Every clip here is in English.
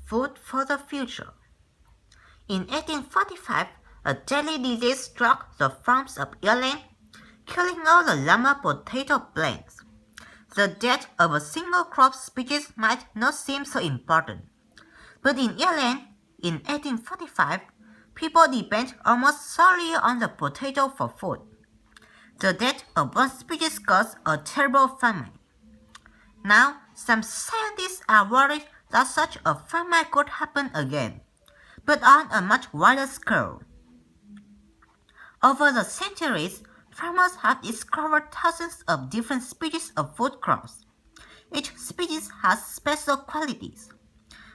Food for the future. In 1845, a deadly disease struck the farms of Ireland, killing all the llama potato plants. The death of a single crop species might not seem so important, but in Ireland, in 1845, people depend almost solely on the potato for food. The death of one species caused a terrible famine. Now, some scientists are worried that such a famine could happen again, but on a much wider scale. Over the centuries, farmers have discovered thousands of different species of food crops. Each species has special qualities.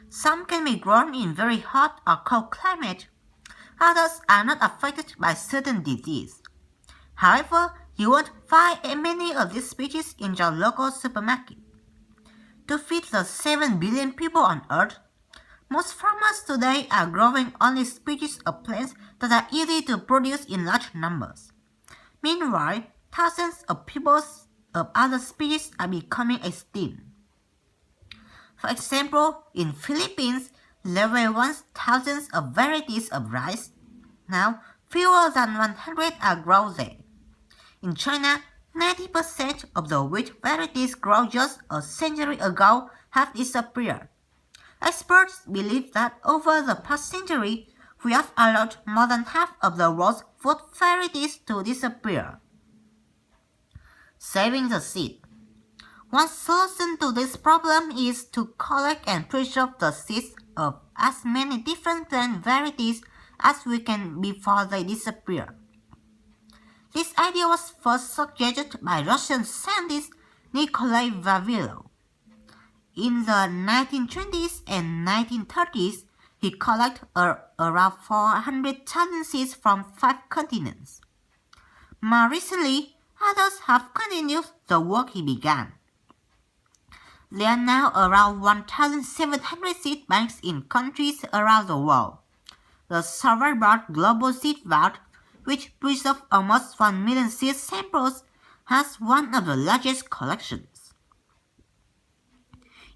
Some can be grown in very hot or cold climate. Others are not affected by certain disease. However, you won't find many of these species in your local supermarket. To feed the 7 billion people on Earth, most farmers today are growing only species of plants that are easy to produce in large numbers. Meanwhile, thousands of other species are becoming extinct. For example, in Philippines, there were once thousands of varieties of rice. Now, fewer than 100 are grown there. In China, 90% of the wheat varieties grown just a century ago have disappeared. Experts believe that over the past century, we have allowed more than half of the world's food varieties to disappear. Saving the seed. One solution to this problem is to collect and preserve the seeds of as many different plant varieties as we can before they disappear. This idea was first suggested by Russian scientist Nikolai Vavilov. In the 1920s and 1930s, he collected around 400,000 seeds from 5 continents. More recently, others have continued the work he began. There are now around 1,700 seed banks in countries around the world. The server-bound Global Seed Vault, which preserves almost 1 million seed samples, has one of the largest collections.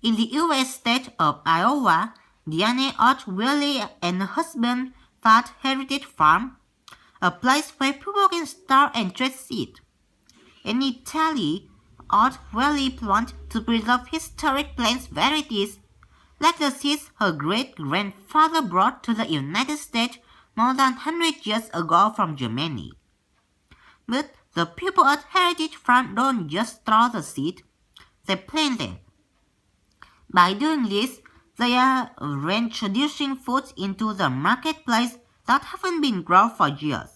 In the U.S. state of Iowa, Diane Ott-Wiley and her husband found Heritage Farm, a place where people can store and trade seed. In Italy, Ott-Wiley wanted to preserve historic plant varieties like the seeds her great-grandfather brought to the United States more than 100 years ago from Germany. But the people at Heritage Farm don't just store the seed, they plant them. By doing this, they are reintroducing foods into the marketplace that haven't been grown for years.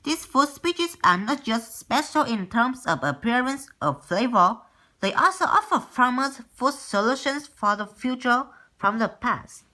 These food species are not just special in terms of appearance or flavor, they also offer farmers food solutions for the future from the past.